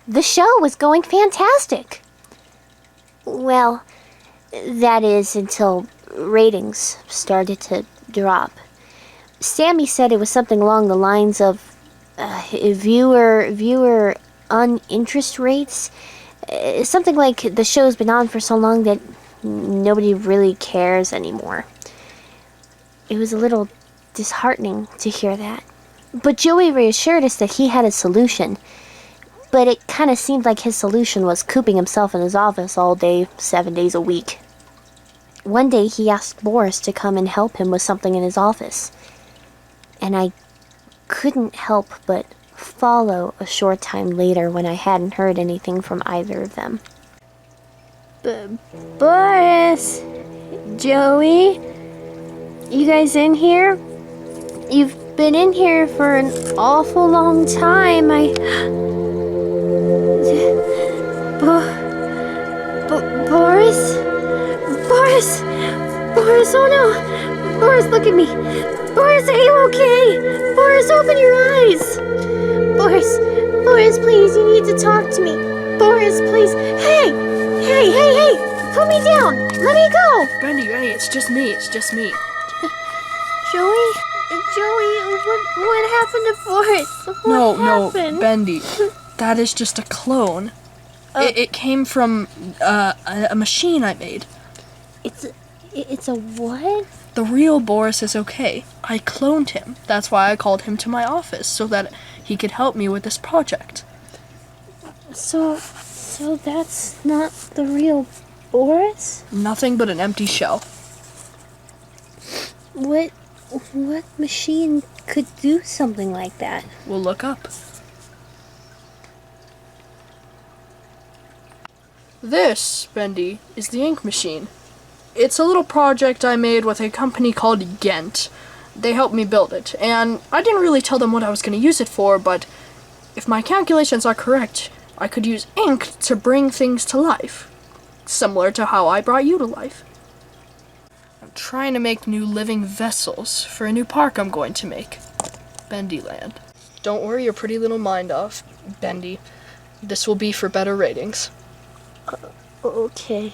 The show was going fantastic. Well, that is until ratings started to drop. Sammy said it was something along the lines of viewer uninterest rates. Something like the show's been on for so long that nobody really cares anymore. It was a little disheartening to hear that. But Joey reassured us that he had a solution. But it kind of seemed like his solution was cooping himself in his office all day, 7 days a week. One day he asked Boris to come and help him with something in his office. And I couldn't help but follow a short time later when I hadn't heard anything from either of them. Boris! Joey? You guys in here? You've been in here for an awful long time. Boris? Boris! Boris, oh no! Boris, look at me! Boris, are you okay? Boris, open your eyes! Boris, please, you need to talk to me. Boris, please. Hey! Put me down! Let me go! Bendy, it's just me. Joey, what happened to Boris? What happened? No, Bendy. That is just a clone. It came from a machine I made. It's a what? The real Boris is okay. I cloned him. That's why I called him to my office, so that he could help me with this project. So that's not the real Boris? Nothing but an empty shell. What machine could do something like that? We'll look up. This, Bendy, is the ink machine. It's a little project I made with a company called Ghent. They helped me build it, and I didn't really tell them what I was going to use it for, but if my calculations are correct, I could use ink to bring things to life, similar to how I brought you to life. I'm trying to make new living vessels for a new park I'm going to make, Bendyland. Don't worry your pretty little mind off, Bendy. This will be for better ratings. Okay.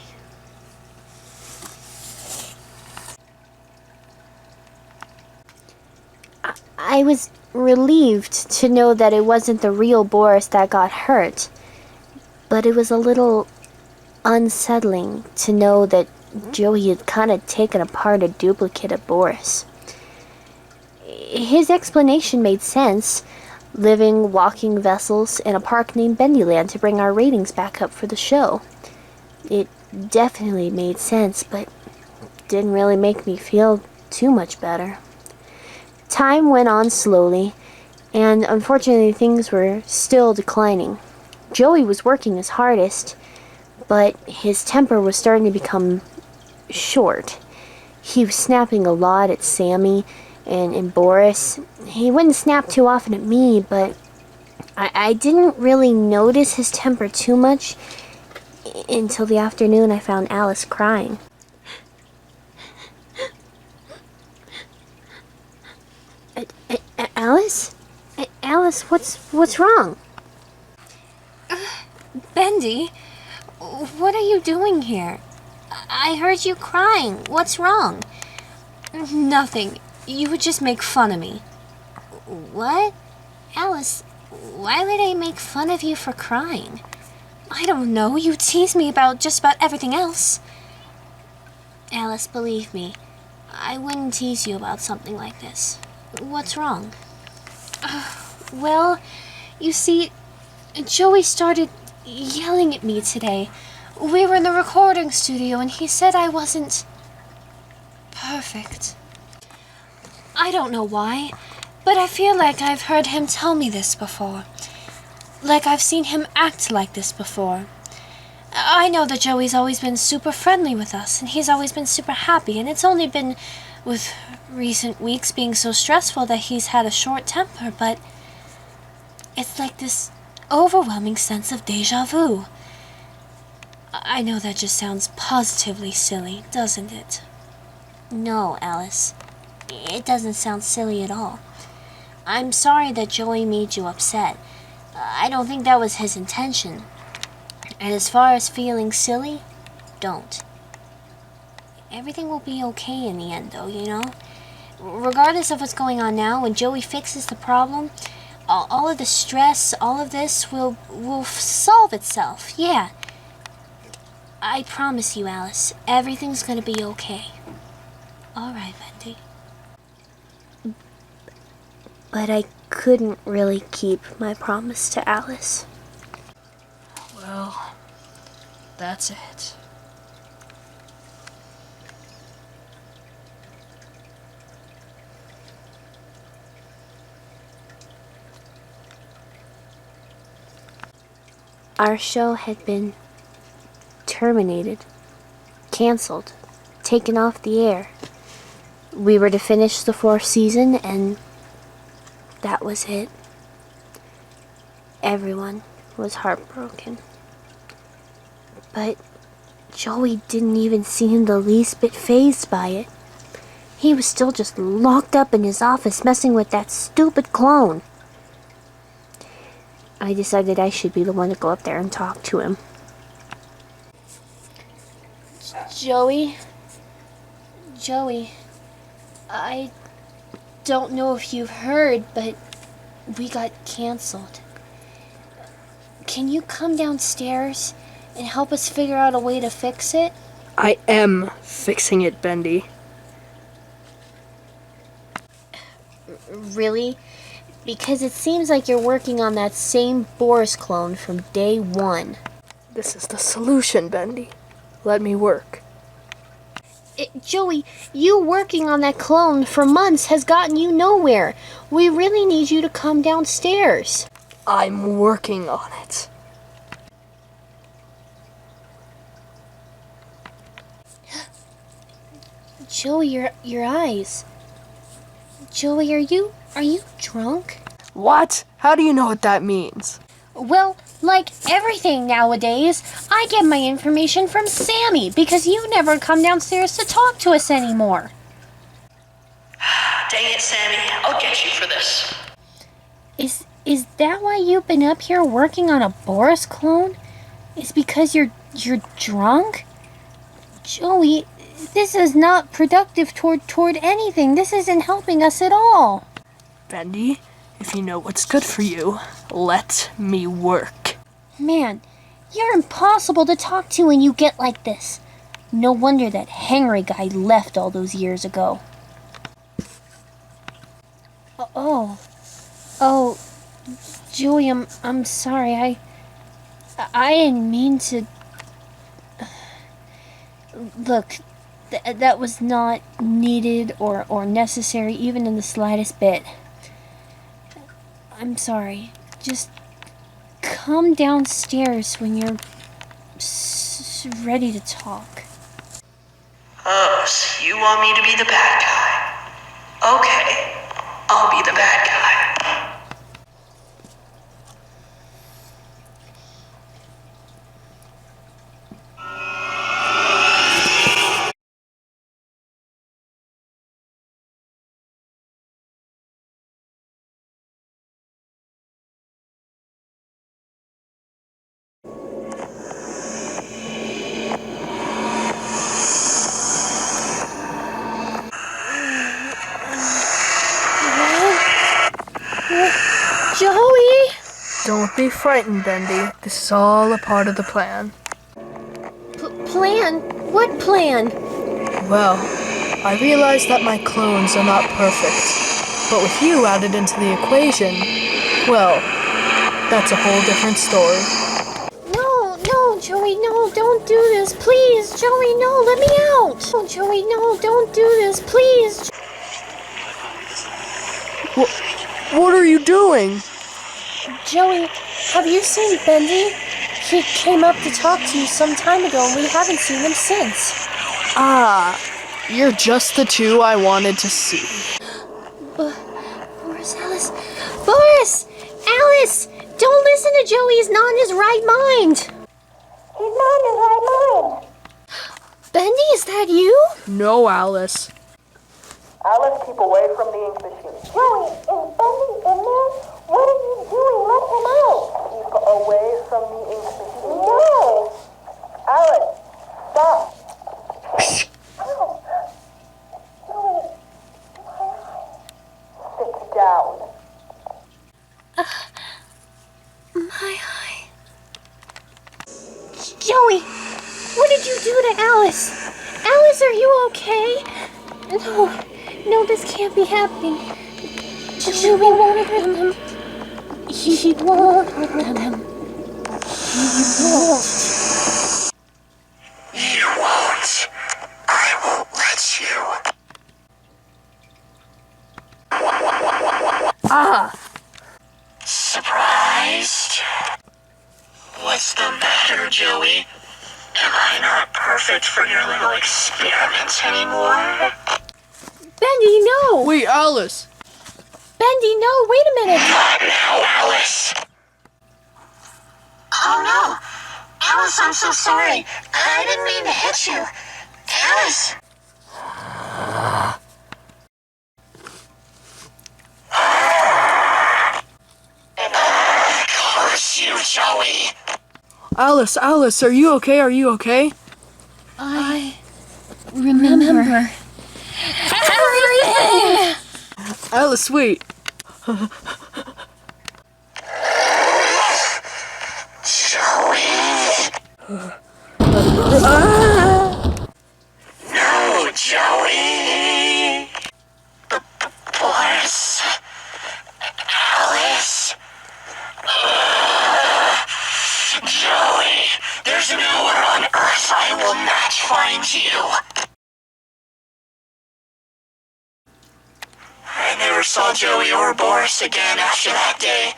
I was relieved to know that it wasn't the real Boris that got hurt, but it was a little unsettling to know that Joey had kind of taken apart a duplicate of Boris. His explanation made sense. Living, walking vessels in a park named Bendyland to bring our ratings back up for the show. It definitely made sense, but didn't really make me feel too much better. Time went on slowly, and unfortunately things were still declining. Joey was working his hardest, but his temper was starting to become short. He was snapping a lot at Sammy and Boris. He wouldn't snap too often at me, but I didn't really notice his temper too much until the afternoon I found Alice crying. Alice? Alice, what's wrong? Bendy, what are you doing here? I heard you crying. What's wrong? Nothing. You would just make fun of me. What? Alice, why would I make fun of you for crying? I don't know. You tease me about just about everything else. Alice, believe me, I wouldn't tease you about something like this. What's wrong? Well, you see, Joey started yelling at me today. We were in the recording studio and he said I wasn't perfect. I don't know why, but I feel like I've heard him tell me this before. Like I've seen him act like this before. I know that Joey's always been super friendly with us, and he's always been super happy, and it's only been with recent weeks being so stressful that he's had a short temper, but it's like this overwhelming sense of déjà vu. I know that just sounds positively silly, doesn't it? No, Alice. It doesn't sound silly at all. I'm sorry that Joey made you upset. I don't think that was his intention. And as far as feeling silly, don't. Everything will be okay in the end, though, you know? Regardless of what's going on now, when Joey fixes the problem, all of the stress, all of this will solve itself. Yeah. I promise you, Alice, everything's gonna be okay. All right, Bendy. But I couldn't really keep my promise to Alice. Well, that's it. Our show had been terminated, canceled, taken off the air. We were to finish the 4th season, and that was it. Everyone was heartbroken. But Joey didn't even seem the least bit fazed by it. He was still just locked up in his office messing with that stupid clone. I decided I should be the one to go up there and talk to him. Joey, I don't know if you've heard, but we got canceled. Can you come downstairs and help us figure out a way to fix it? I am fixing it, Bendy. Really? Because it seems like you're working on that same Boris clone from day one. This is the solution, Bendy. Let me work. Joey, you working on that clone for months has gotten you nowhere. We really need you to come downstairs. I'm working on it. Joey, your eyes. Joey, are you drunk? What? How do you know what that means? Well, like everything nowadays, I get my information from Sammy because you never come downstairs to talk to us anymore. Dang it, Sammy. I'll get you for this. Is that why you've been up here working on a Boris clone? Is because you're drunk? Joey, this is not productive toward anything. This isn't helping us at all. Bendy, if you know what's good for you, let me work. Man, you're impossible to talk to when you get like this. No wonder that Henry guy left all those years ago. Oh, Joey, I'm sorry. I didn't mean to. Look, that was not needed or necessary even in the slightest bit. I'm sorry. Just come downstairs when you're ready to talk. Oh, so you want me to be the bad guy? Okay, I'll be the bad guy. Joey! Don't be frightened, Bendy. This is all a part of the plan. Plan? What plan? Well, I realize that my clones are not perfect. But with you added into the equation, well, that's a whole different story. No, Joey, no, don't do this, please. Joey, no, let me out. Oh, Joey, no, don't do this, please. What are you doing? Joey, have you seen Bendy? He came up to talk to you some time ago and we haven't seen him since. Ah, you're just the two I wanted to see. Boris, Alice. Boris! Alice! Don't listen to Joey, he's not in his right mind. He's not in his right mind. Bendy, is that you? No, Alice. Alice, keep away from the ink machine. Joey, is Bendy in there? What are you doing? Let him out! Alice! Alice, are you okay? No, this can't be happening. Joey won't hurt him. He won't hurt him. He won't. You won't. I won't let you. Surprised? What's the matter, Joey? Am I not perfect for your little experiments anymore? Bendy, no! Wait, Alice. Bendy, no, wait a minute! Not now, Alice. Oh no. Alice, I'm so sorry. I didn't mean to hit you. Alice. Curse you, Joey. Alice, are you okay? Are you okay? I remember everything! Alice, wait. Joey. No, Joey. Boris. Alice. Joey, there's nowhere on Earth I will not find you. I never saw Joey or Boris again after that day.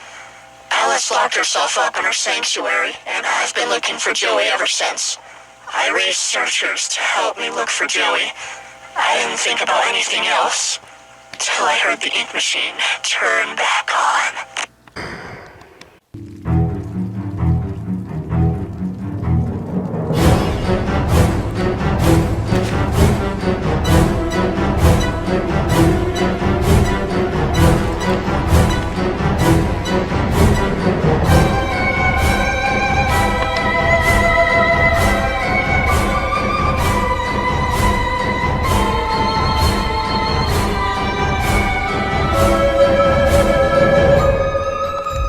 Alice locked herself up in her sanctuary, and I've been looking for Joey ever since. I raised searchers to help me look for Joey. I didn't think about anything else, till I heard the ink machine turn back on.